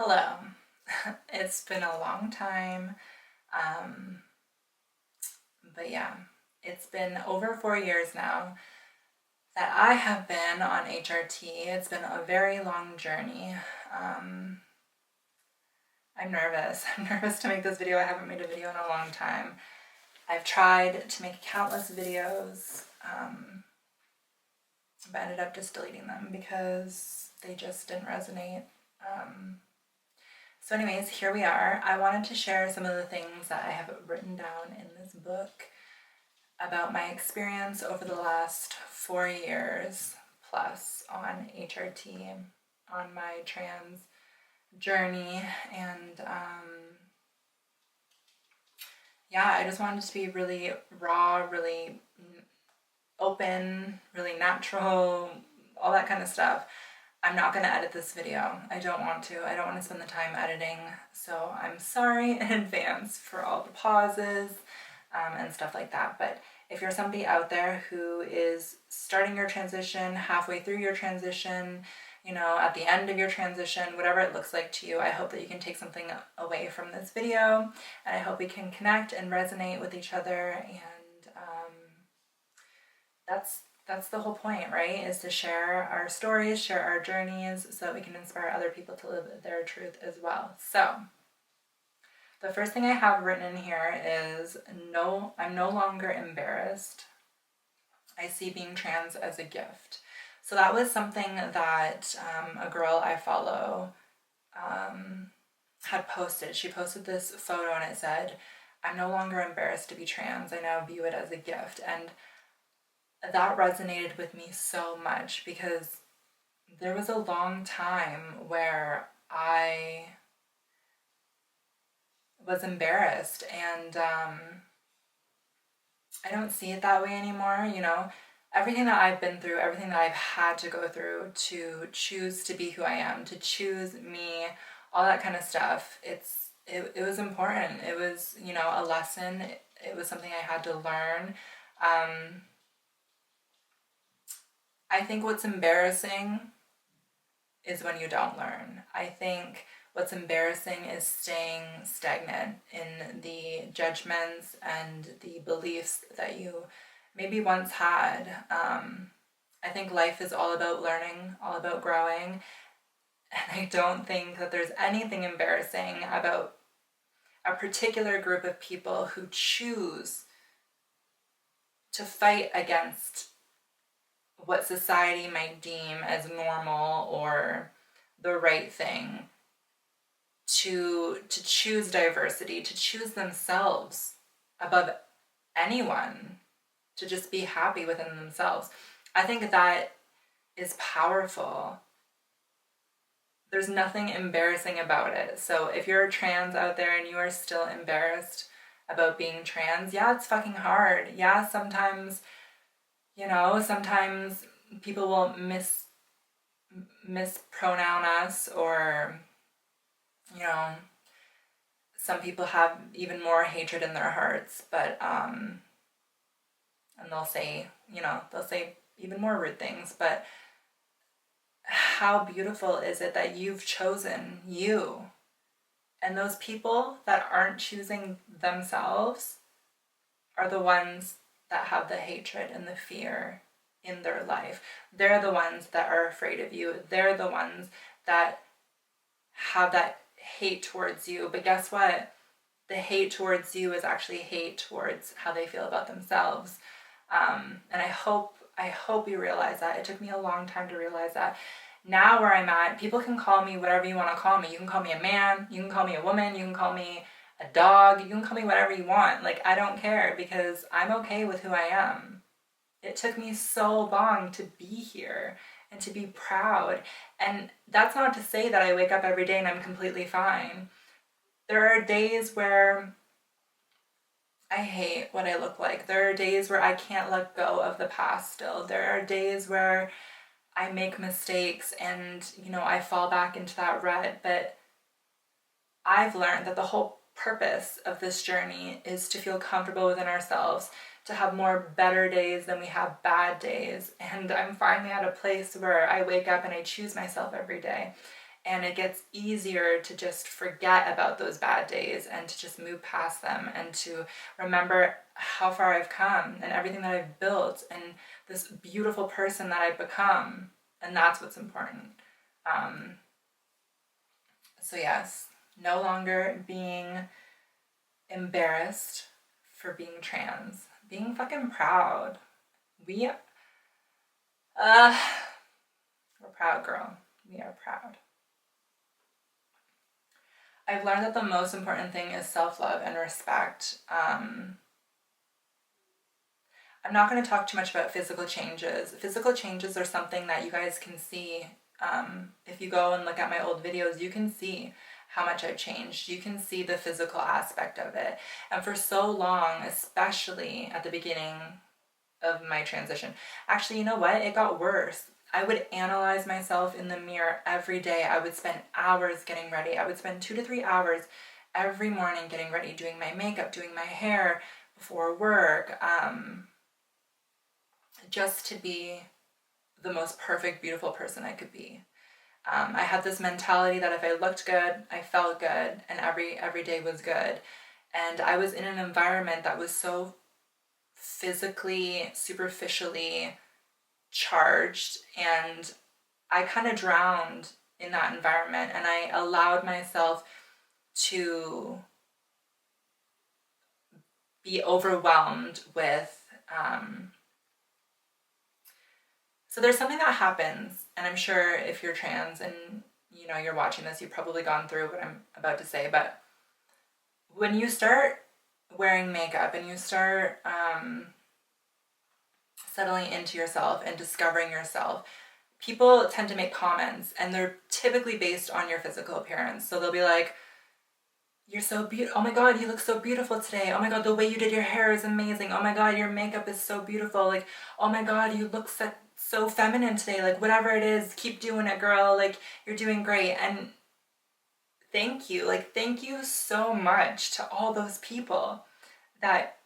Hello. It's been a long time, but yeah, it's been over 4 years now that I have been on HRT. It's been a very long journey. I'm nervous. I'm nervous to make this video. I haven't made a video in a long time. I've tried to make countless videos, but ended up just deleting them because they just didn't resonate. So anyways, here we are. I wanted to share some of the things that I have written down in this book about my experience over the last 4 years plus on HRT, on my trans journey, and yeah, I just wanted it to be really raw, really open, really natural, all that kind of stuff. I'm not going to edit this video. I don't want to. I don't want to spend the time editing, so I'm sorry in advance for all the pauses and stuff like that. But if you're somebody out there who is starting your transition, halfway through your transition, you know, at the end of your transition, whatever it looks like to you, I hope that you can take something away from this video, and I hope we can connect and resonate with each other, and that's the whole point, right? Is to share our stories, share our journeys, so that we can inspire other people to live their truth as well. So, the first thing I have written in here is I'm no longer embarrassed. I see being trans as a gift. So that was something that a girl I follow had posted. She posted this photo and it said, "I'm no longer embarrassed to be trans. I now view it as a gift." And that resonated with me so much because there was a long time where I was embarrassed, and I don't see it that way anymore. You know, everything that I've been through, everything that I've had to go through to choose to be who I am, to choose me, all that kind of stuff, it was important. It was, you know, a lesson. It was something I had to learn. I think what's embarrassing is when you don't learn. I think what's embarrassing is staying stagnant in the judgments and the beliefs that you maybe once had. I think life is all about learning, all about growing, and I don't think that there's anything embarrassing about a particular group of people who choose to fight against what society might deem as normal or the right thing, to choose diversity, to choose themselves above anyone, to just be happy within themselves. I think that is powerful. There's nothing embarrassing about it. So if you're trans out there and you are still embarrassed about being trans, yeah, it's fucking hard. Yeah, sometimes, you know, sometimes people will mispronoun us, or, you know, some people have even more hatred in their hearts, but and they'll say, you know, they'll say even more rude things. But how beautiful is it that you've chosen you? And those people that aren't choosing themselves are the ones that have the hatred and the fear in their life. They're the ones that are afraid of you. They're the ones that have that hate towards you. But guess what? The hate towards you is actually hate towards how they feel about themselves. And I hope you realize that. It took me a long time to realize that. Now where I'm at, people can call me whatever you want to call me. You can call me a man, you can call me a woman, you can call me a dog, you can call me whatever you want. Like, I don't care, because I'm okay with who I am. It took me so long to be here and to be proud. And that's not to say that I wake up every day and I'm completely fine. There are days where I hate what I look like. There are days where I can't let go of the past still. There are days where I make mistakes and, you know, I fall back into that rut. But I've learned that the whole purpose of this journey is to feel comfortable within ourselves, to have more better days than we have bad days. And I'm finally at a place where I wake up and I choose myself every day. And it gets easier to just forget about those bad days and to just move past them and to remember how far I've come and everything that I've built and this beautiful person that I've become. And that's what's important. So yes, no longer being embarrassed for being trans, being fucking proud. We're proud, girl. We are proud. I've learned that the most important thing is self-love and respect. I'm not going to talk too much about physical changes. Physical changes are something that you guys can see. If you go and look at my old videos, you can see how much I've changed. You can see the physical aspect of it. And for so long, especially at the beginning of my transition, actually, you know what? It got worse. I would analyze myself in the mirror every day. I would spend hours getting ready. I would spend 2 to 3 hours every morning getting ready, doing my makeup, doing my hair before work, just to be the most perfect, beautiful person I could be. I had this mentality that if I looked good, I felt good, and every day was good. And I was in an environment that was so physically, superficially charged, and I kind of drowned in that environment, and I allowed myself to be overwhelmed with so there's something that happens, and I'm sure if you're trans and you know you're watching this, you've probably gone through what I'm about to say, but when you start wearing makeup and you start settling into yourself and discovering yourself, people tend to make comments, and they're typically based on your physical appearance. So they'll be like, you're so beautiful. Oh my God, you look so beautiful today. Oh my God, the way you did your hair is amazing. Oh my God, your makeup is so beautiful. Like, oh my God, you look so feminine today. Like, whatever it is, keep doing it, girl. Like, you're doing great. And thank you. Like, thank you so much to all those people that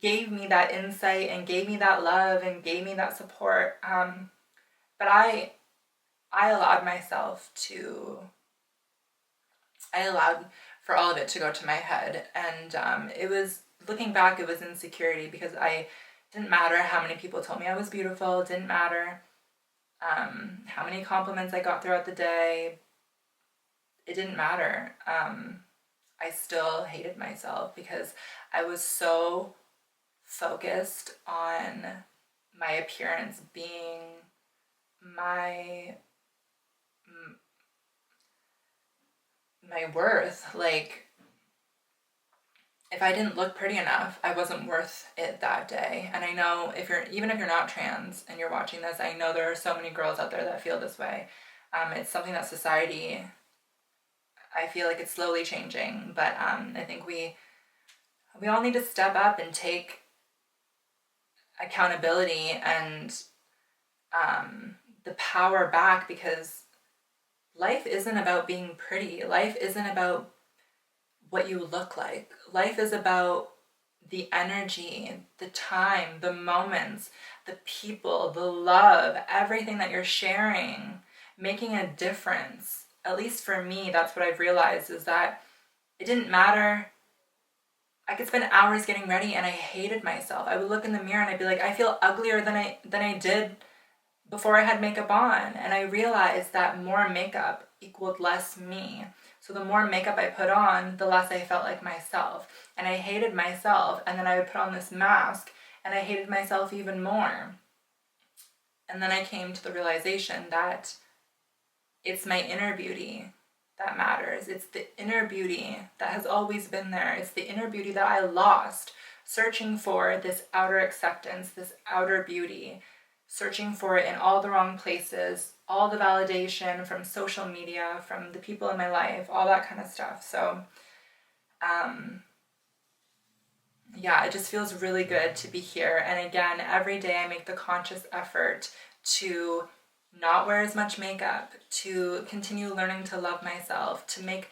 gave me that insight and gave me that love and gave me that support. But I allowed myself to, I allowed for all of it to go to my head. And it was, looking back, it was insecurity, because I didn't matter how many people told me I was beautiful. It didn't matter how many compliments I got throughout the day. It didn't matter. I still hated myself because I was so focused on my appearance being my worth. Like, if I didn't look pretty enough, I wasn't worth it that day. And I know even if you're not trans and you're watching this, I know there are so many girls out there that feel this way. It's something that society, I feel like it's slowly changing, but I think we all need to step up and take accountability and the power back, because life isn't about being pretty. Life isn't about what you look like. Life is about the energy, the time, the moments, the people, the love, everything that you're sharing, making a difference. At least for me, that's what I've realized, is that it didn't matter. I could spend hours getting ready and I hated myself. I would look in the mirror and I'd be like, I feel uglier than I did before I had makeup on. And I realized that more makeup equaled less me. So the more makeup I put on, the less I felt like myself. And I hated myself. And then I would put on this mask and I hated myself even more. And then I came to the realization that it's my inner beauty that matters. It's the inner beauty that has always been there. It's the inner beauty that I lost, searching for this outer acceptance, this outer beauty, searching for it in all the wrong places, all the validation from social media, from the people in my life, all that kind of stuff. So, yeah, it just feels really good to be here. And again, every day I make the conscious effort to not wear as much makeup, to continue learning to love myself, to make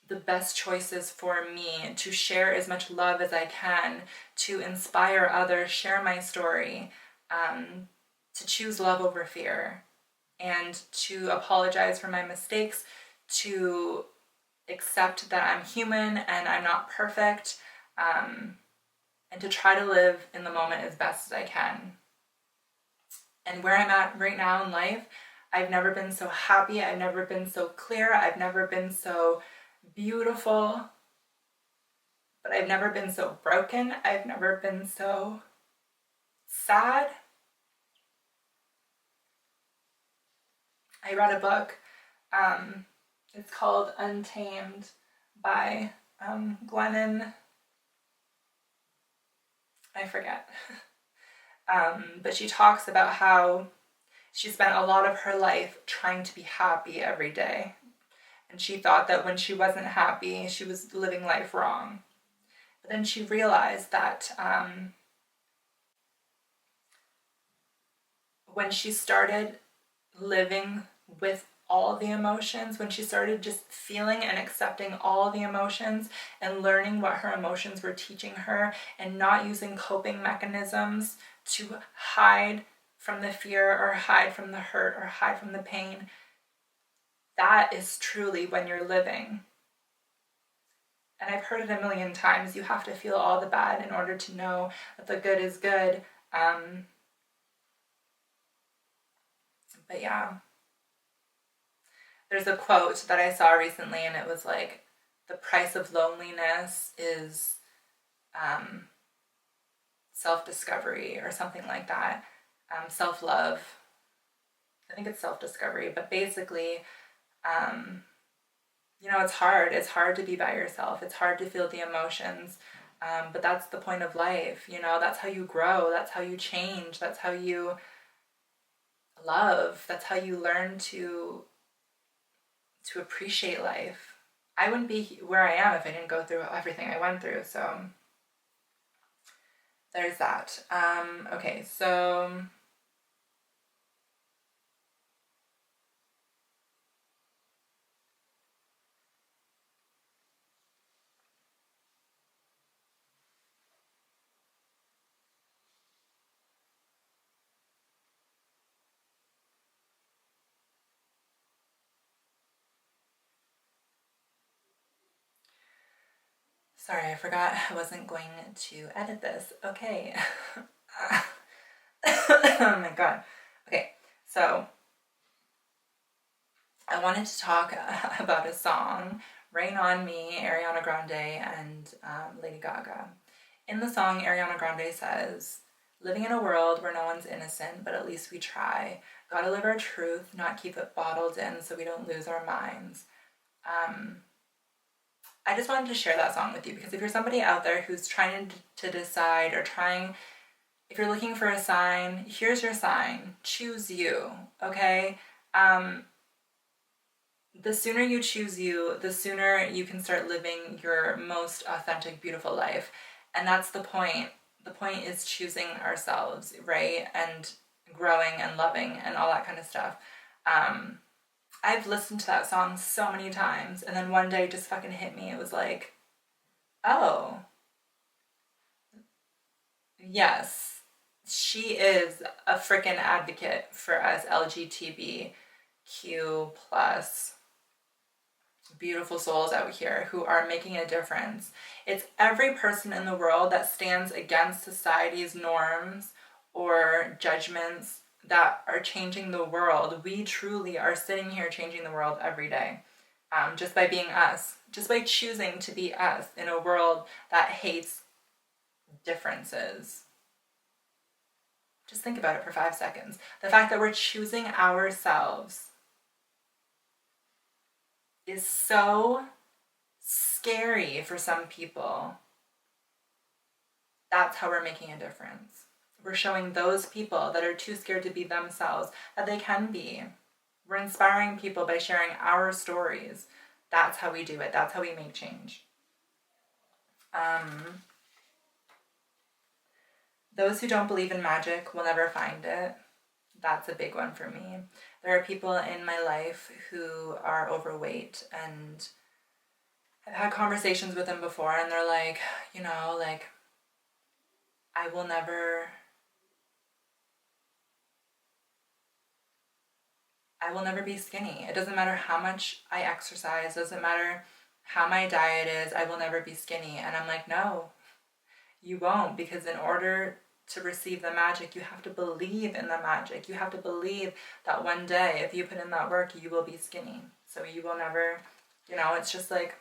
the best choices for me, to share as much love as I can, to inspire others, share my story, to choose love over fear. and to apologize for my mistakes, to accept that I'm human and I'm not perfect, and to try to live in the moment as best as I can. And where I'm at right now in life, I've never been so happy, I've never been so clear, I've never been so beautiful, but I've never been so broken, I've never been so sad. I read a book, it's called Untamed by Glennon, I forget. But she talks about how she spent a lot of her life trying to be happy every day. And she thought that when she wasn't happy, she was living life wrong. But then she realized that when she started living with all the emotions, when she started just feeling and accepting all the emotions and learning what her emotions were teaching her and not using coping mechanisms to hide from the fear or hide from the hurt or hide from the pain, that is truly when you're living. And I've heard it a million times, you have to feel all the bad in order to know that the good is good. But yeah. There's a quote that I saw recently, and it was like, the price of loneliness is self-discovery or something like that. Self-love. I think it's self-discovery, but basically, it's hard. It's hard to be by yourself. It's hard to feel the emotions, but that's the point of life. That's how you grow. That's how you change. That's how you love. That's how you learn to appreciate life. I wouldn't be where I am if I didn't go through everything I went through, so there's that. Okay, so sorry, I forgot I wasn't going to edit this. Okay. Oh my god. Okay, so I wanted to talk about a song, Rain on Me, Ariana Grande and Lady Gaga. In the song, Ariana Grande says, living in a world where no one's innocent, but at least we try. Gotta live our truth, not keep it bottled in so we don't lose our minds. I just wanted to share that song with you because if you're somebody out there who's trying to decide or if you're looking for a sign, here's your sign. Choose you, okay? The sooner you choose you, the sooner you can start living your most authentic, beautiful life. And that's the point. The point is choosing ourselves, right? And growing and loving and all that kind of stuff. I've listened to that song so many times, and then one day it just fucking hit me. It was like, oh, yes, she is a freaking advocate for us LGBTQ plus beautiful souls out here who are making a difference. It's every person in the world that stands against society's norms or judgments that are changing the world. We truly are sitting here changing the world every day, just by being us, just by choosing to be us in a world that hates differences. Just think about it for 5 seconds. The fact that we're choosing ourselves is so scary for some people. That's how we're making a difference. We're showing those people that are too scared to be themselves that they can be. We're inspiring people by sharing our stories. That's how we do it. That's how we make change. Those who don't believe in magic will never find it. That's a big one for me. There are people in my life who are overweight, and I've had conversations with them before, and they're like, I will never I will never be skinny. It doesn't matter how much I exercise, doesn't matter how my diet is, I will never be skinny. And I'm like, no, you won't, because in order to receive the magic, you have to believe in the magic. You have to believe that one day, if you put in that work, you will be skinny. So you will never, it's just like,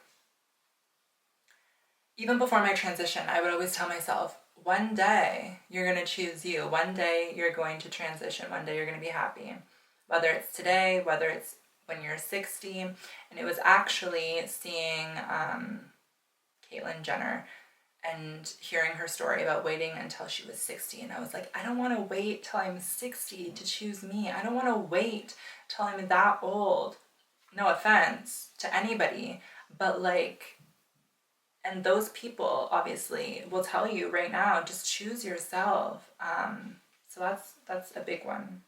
even before my transition, I would always tell myself, one day you're going to choose you. One day you're going to transition. One day you're going to be happy. Whether it's today, whether it's when you're 60. And it was actually seeing Caitlyn Jenner and hearing her story about waiting until she was 60. And I was like, I don't want to wait till I'm 60 to choose me. I don't want to wait till I'm that old. No offense to anybody, but like, and those people obviously will tell you right now, just choose yourself. So that's a big one.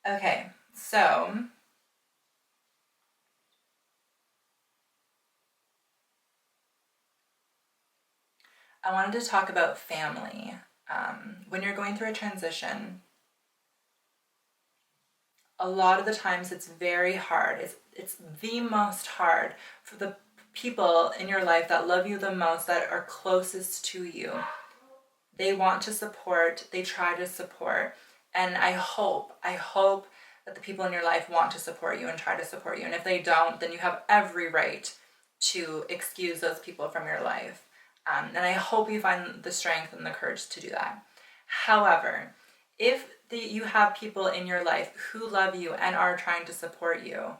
Okay, so I wanted to talk about family. When you're going through a transition, a lot of the times it's very hard. It's the most hard for the people in your life that love you the most, that are closest to you. They want to support, they try to support. And I hope that the people in your life want to support you and try to support you. And if they don't, then you have every right to excuse those people from your life. And I hope you find the strength and the courage to do that. However, if you have people in your life who love you and are trying to support you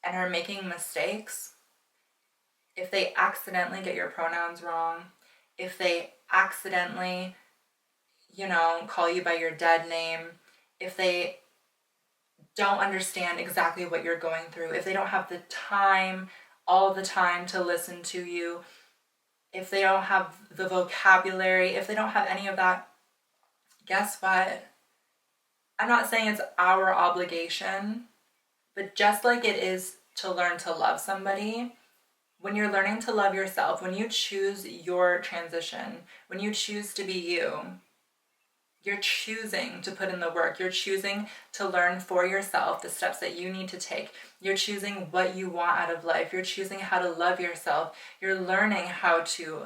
and are making mistakes, if they accidentally get your pronouns wrong, if they accidentally, call you by your dead name, if they don't understand exactly what you're going through, if they don't have the time, all the time to listen to you, if they don't have the vocabulary, if they don't have any of that, guess what? I'm not saying it's our obligation, but just like it is to learn to love somebody, when you're learning to love yourself, when you choose your transition, when you choose to be you, you're choosing to put in the work. You're choosing to learn for yourself the steps that you need to take. You're choosing what you want out of life. You're choosing how to love yourself. You're learning how to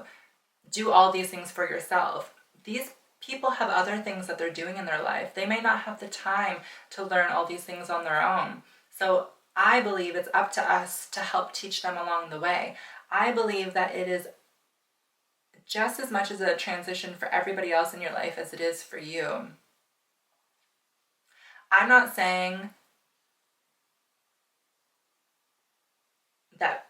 do all these things for yourself. These people have other things that they're doing in their life. They may not have the time to learn all these things on their own. So I believe it's up to us to help teach them along the way. I believe that it is just as much as a transition for everybody else in your life as it is for you. I'm not saying that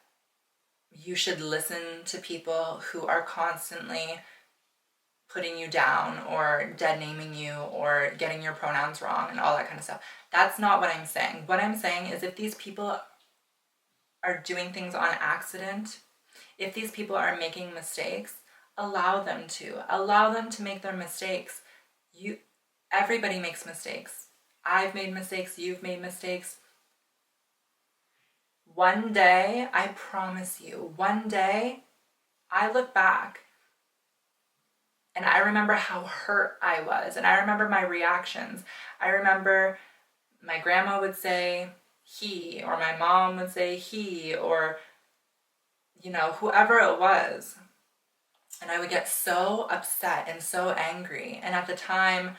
you should listen to people who are constantly putting you down or dead naming you or getting your pronouns wrong and all that kind of stuff. That's not what I'm saying. What I'm saying is, if these people are doing things on accident, if these people are making mistakes, allow them to make their mistakes. Everybody makes mistakes. I've made mistakes, you've made mistakes. One day, I promise you, one day, I look back and I remember how hurt I was, and I remember my reactions. I remember my grandma would say he, or my mom would say he, or whoever it was. And I would get so upset and so angry. And at the time,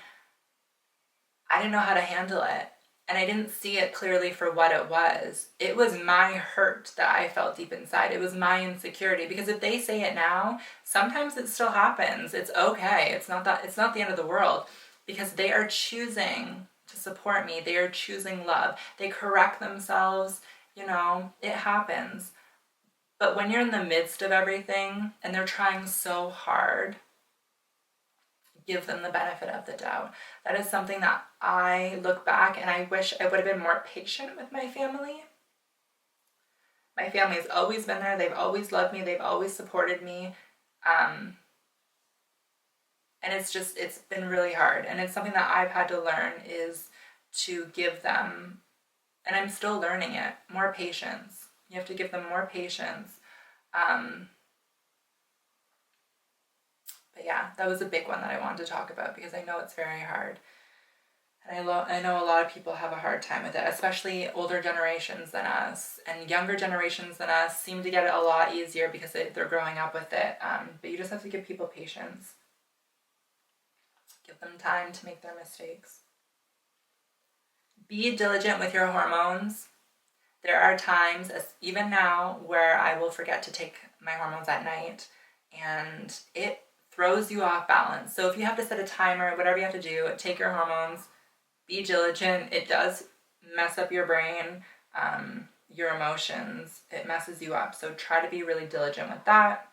I didn't know how to handle it. And I didn't see it clearly for what it was. It was my hurt that I felt deep inside. It was my insecurity. Because if they say it now, sometimes it still happens. It's okay. It's not the end of the world. Because they are choosing to support me. They are choosing love. They correct themselves. It happens. But when you're in the midst of everything and they're trying so hard, give them the benefit of the doubt. That is something that I look back and I wish I would have been more patient with my family. My family has always been there. They've always loved me. They've always supported me. And it's been really hard. And it's something that I've had to learn, is to give them, and I'm still learning it, more patience. You have to give them more patience. that was a big one that I wanted to talk about because I know it's very hard. And I know a lot of people have a hard time with it, especially older generations than us. And younger generations than us seem to get it a lot easier because they're growing up with it. But you just have to give people patience. Give them time to make their mistakes. Be diligent with your hormones. There are times, even now, where I will forget to take my hormones at night, and it throws you off balance. So if you have to set a timer, whatever you have to do, take your hormones, be diligent. It does mess up your brain, your emotions. It messes you up. So try to be really diligent with that.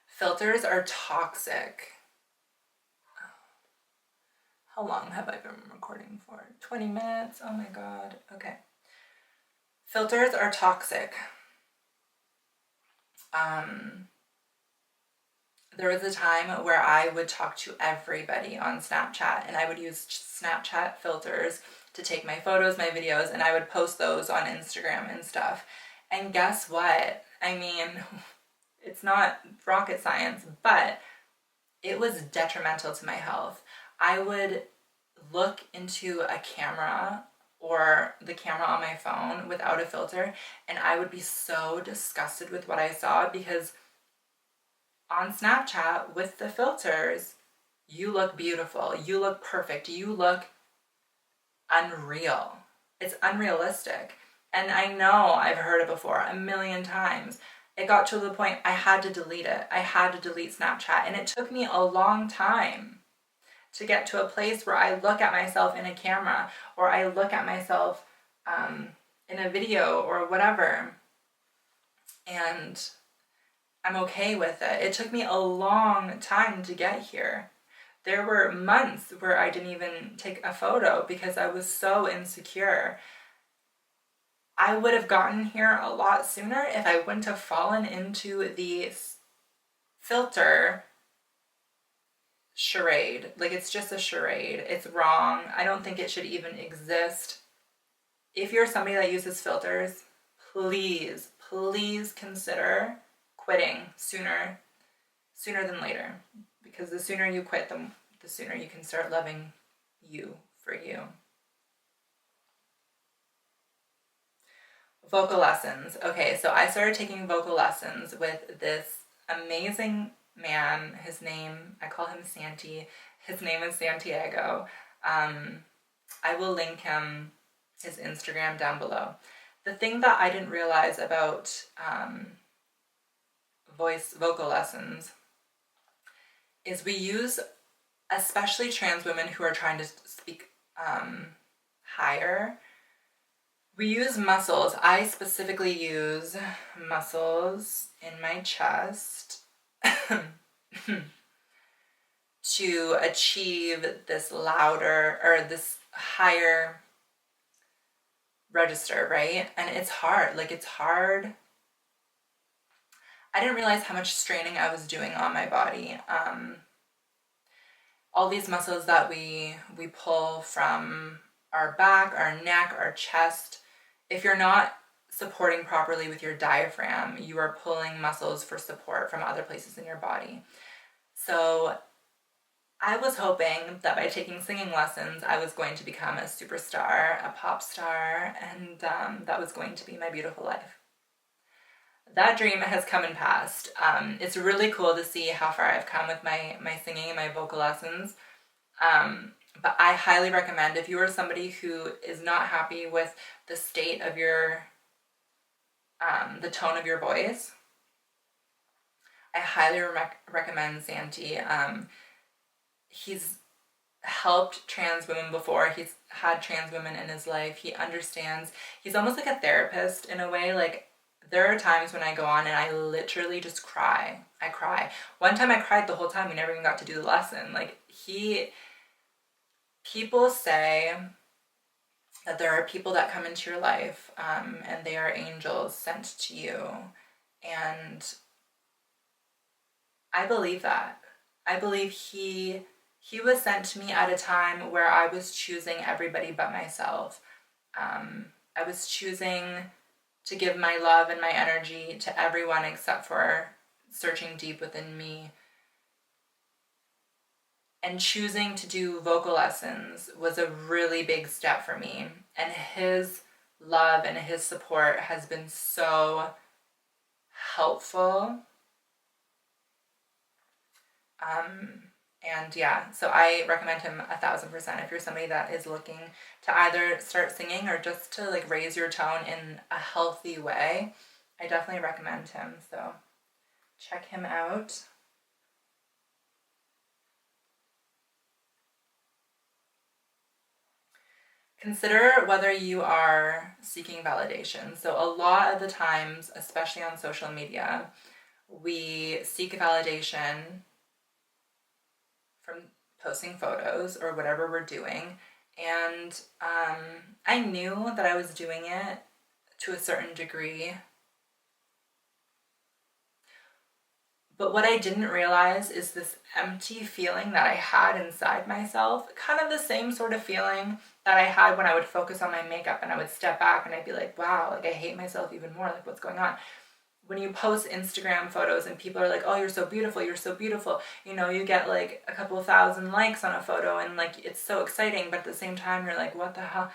Filters are toxic. How long have I been recording for? 20 minutes? Oh my God. Okay. Filters are toxic. There was a time where I would talk to everybody on Snapchat, and I would use Snapchat filters to take my photos, my videos, and I would post those on Instagram and stuff. And guess what? I mean, it's not rocket science, but it was detrimental to my health. I would look into a camera or the camera on my phone without a filter, and I would be so disgusted with what I saw because on Snapchat with the filters, you look beautiful, you look perfect, you look unreal. It's unrealistic. And I know I've heard it before a million times. It got to the point I had to delete it. I had to delete Snapchat, and it took me a long time to get to a place where I look at myself in a camera or I look at myself in a video or whatever, and I'm okay with it. It took me a long time to get here. There were months where I didn't even take a photo because I was so insecure. I would have gotten here a lot sooner if I wouldn't have fallen into the filter charade. Like, it's just a charade. It's wrong. I don't think it should even exist. If you're somebody that uses filters, please consider quitting sooner than later. Because the sooner you quit, the sooner you can start loving you for you. Vocal lessons. Okay, so I started taking vocal lessons with this amazing man. His name, I call him Santi. His name is Santiago. I will link his Instagram down below. The thing that I didn't realize about vocal lessons is we use, especially trans women who are trying to speak higher, we use muscles. I specifically use muscles in my chest to achieve this louder or this higher register, right? And it's hard. Like, it's hard. I didn't realize how much straining I was doing on my body. All these muscles that we pull from our back, our neck, our chest, if you're not supporting properly with your diaphragm, you are pulling muscles for support from other places in your body. So I was hoping that by taking singing lessons, I was going to become a superstar, a pop star, and that was going to be my beautiful life. That dream has come and passed. It's really cool to see how far I've come with my singing and my vocal lessons. But I highly recommend, if you are somebody who is not happy with the state of your, the tone of your voice, I highly recommend Santi. He's helped trans women before. He's had trans women in his life. He understands. He's almost like a therapist in a way. Like, there are times when I go on and I literally just cry. I cry. One time I cried the whole time. We never even got to do the lesson. Like, people say that there are people that come into your life and they are angels sent to you. And I believe that. I believe he was sent to me at a time where I was choosing everybody but myself. I was choosing to give my love and my energy to everyone except for searching deep within me. And choosing to do vocal lessons was a really big step for me. And his love and his support has been so helpful. And yeah, so I recommend him 1,000% if you're somebody that is looking to either start singing or just to like raise your tone in a healthy way. I definitely recommend him, so check him out. Consider whether you are seeking validation. So a lot of the times, especially on social media, we seek validation from posting photos or whatever we're doing. And I knew that I was doing it to a certain degree. But what I didn't realize is this empty feeling that I had inside myself, kind of the same sort of feeling that I had when I would focus on my makeup and I would step back and I'd be like, wow, like I hate myself even more, like what's going on? When you post Instagram photos and people are like, oh, you're so beautiful, you know, you get like a couple thousand likes on a photo and like it's so exciting, but at the same time you're like, what the hell?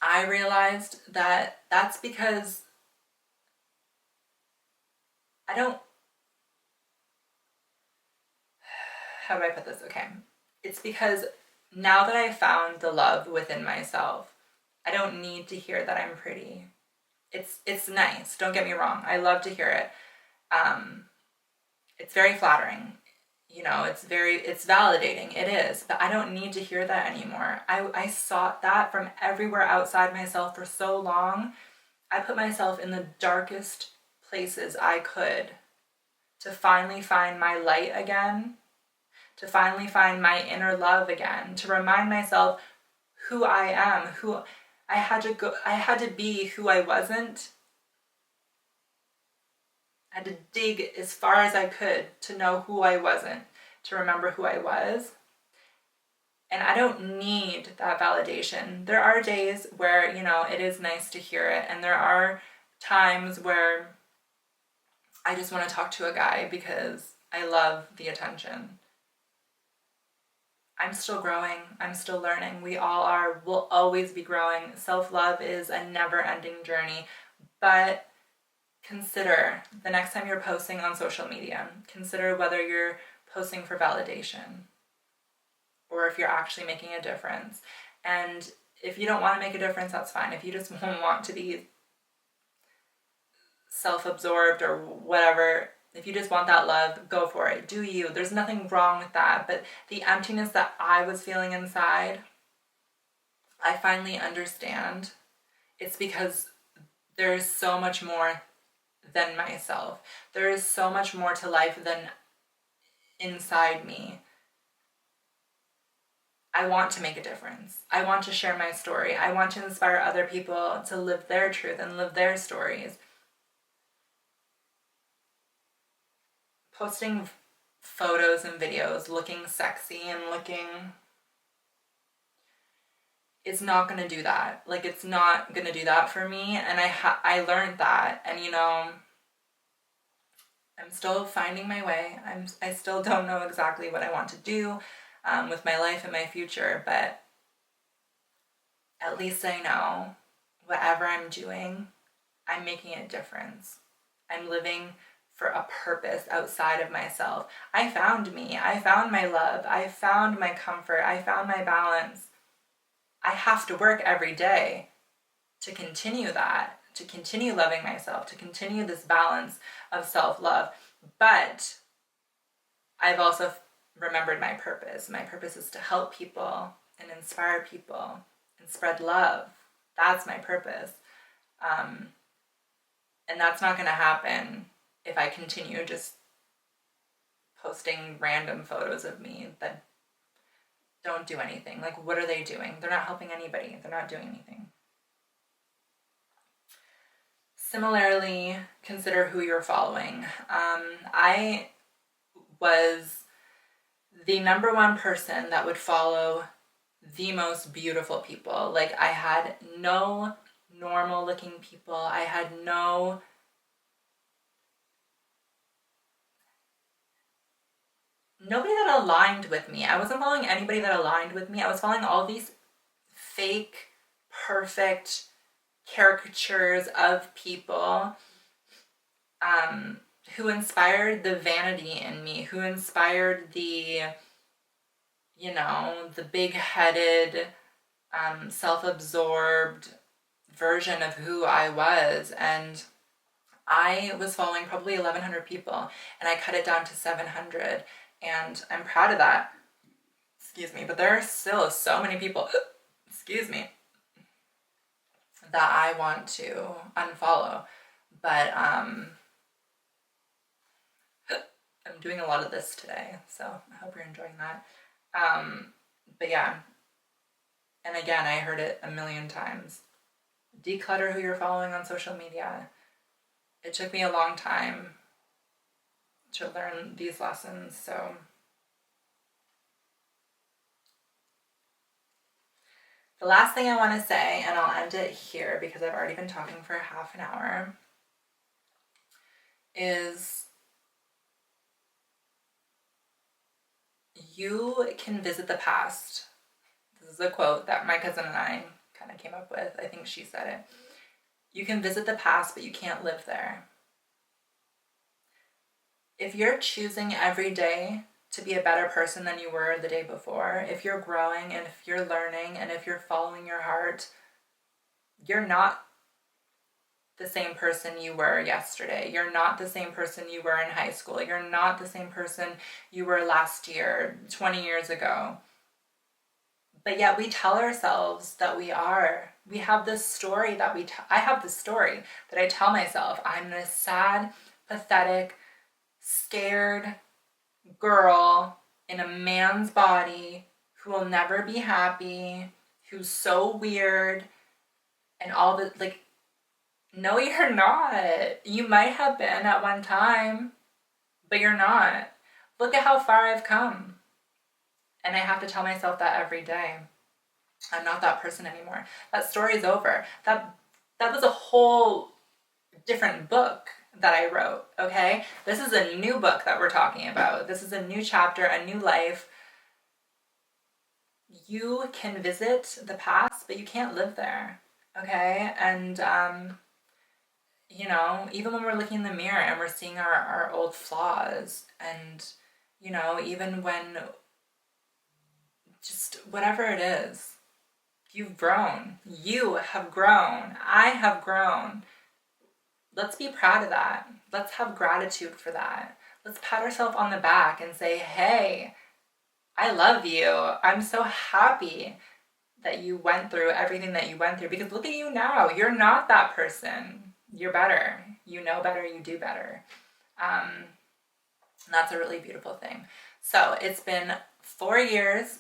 I realized that that's because I don't, how do I put this? Okay. It's because now that I found the love within myself, I don't need to hear that I'm pretty. It's nice, don't get me wrong. I love to hear it. It's very flattering. You know, it's validating. It is. But I don't need to hear that anymore. I sought that from everywhere outside myself for so long. I put myself in the darkest places I could to finally find my light again, to finally find my inner love again, to remind myself who I am, who I had to be who I wasn't. I had to dig as far as I could to know who I wasn't, to remember who I was. And I don't need that validation. There are days where, you know, it is nice to hear it. And there are times where I just want to talk to a guy because I love the attention. I'm still growing. I'm still learning. We all are. We'll always be growing. Self-love is a never-ending journey. But consider the next time you're posting on social media, consider whether you're posting for validation or if you're actually making a difference. And if you don't want to make a difference, that's fine. If you just want to be self-absorbed or whatever, if you just want that love, go for it. Do you. There's nothing wrong with that. But the emptiness that I was feeling inside, I finally understand. It's because there's so much more than myself. There is so much more to life than inside me. I want to make a difference. I want to share my story. I want to inspire other people to live their truth and live their stories. Posting photos and videos looking sexy and looking is not going to do that. Like, it's not going to do that for me. And I learned that. And, you know, I'm still finding my way. I still don't know exactly what I want to do with my life and my future. But at least I know whatever I'm doing, I'm making a difference. I'm living for a purpose outside of myself. I found me. I found my love. I found my comfort. I found my balance. I have to work every day to continue that, to continue loving myself, to continue this balance of self-love. But I've also remembered my purpose. My purpose is to help people and inspire people and spread love. That's my purpose. And that's not going to happen if I continue just posting random photos of me that don't do anything. Like, what are they doing? They're not helping anybody. They're not doing anything. Similarly, consider who you're following. I was the number one person that would follow the most beautiful people. Like, I had no normal looking people. I had no nobody that aligned with me. I wasn't following anybody that aligned with me. I was following all these fake, perfect caricatures of people who inspired the vanity in me, who inspired the, you know, the big-headed, self-absorbed version of who I was. And I was following probably 1,100 people, and I cut it down to 700, and I'm proud of that. Excuse me, but there are still so many people, excuse me, that I want to unfollow. But I'm doing a lot of this today, so I hope you're enjoying that. But yeah, and again, I heard it a million times. Declutter who you're following on social media. It took me a long time to learn these lessons, so the last thing I want to say, and I'll end it here because I've already been talking for half an hour, is you can visit the past. This is a quote that my cousin and I kind of came up with. I think she said it. You can visit the past, but you can't live there. If you're choosing every day to be a better person than you were the day before, if you're growing and if you're learning and if you're following your heart, you're not the same person you were yesterday. You're not the same person you were in high school. You're not the same person you were last year, 20 years ago. But yet we tell ourselves that we are. We have this story that I have this story that I tell myself. I'm this sad, pathetic, scared girl in a man's body who will never be happy, who's so weird, and all the, like, no, you're not. You might have been at one time, but you're not. Look at how far I've come. And I have to tell myself that every day. I'm not that person anymore. That story's over. That was a whole different book that I wrote, okay? This is a new book that we're talking about. This is a new chapter, a new life. You can visit the past, but you can't live there, okay? And, you know, even when we're looking in the mirror and we're seeing our old flaws, and, you know, even when, just whatever it is, you've grown. You have grown. I have grown. Let's be proud of that. Let's have gratitude for that. Let's pat ourselves on the back and say, hey, I love you. I'm so happy that you went through everything that you went through, because look at you now. You're not that person. You're better. You know better. You do better. And that's a really beautiful thing. So it's been 4 years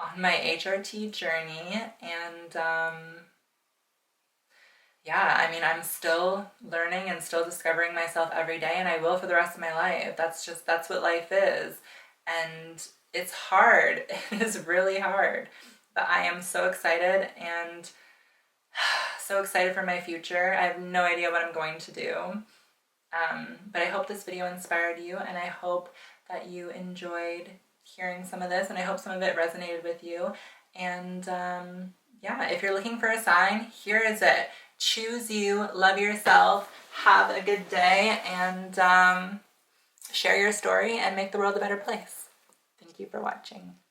on my HRT journey, and yeah, I mean, I'm still learning and still discovering myself every day, and I will for the rest of my life. That's what life is. And it's hard. It is really hard. But I am so excited, and so excited for my future. I have no idea what I'm going to do. But I hope this video inspired you, and I hope that you enjoyed hearing some of this, and I hope some of it resonated with you. And yeah, if you're looking for a sign, here is it. Choose you, love yourself, have a good day, and share your story and make the world a better place. Thank you for watching.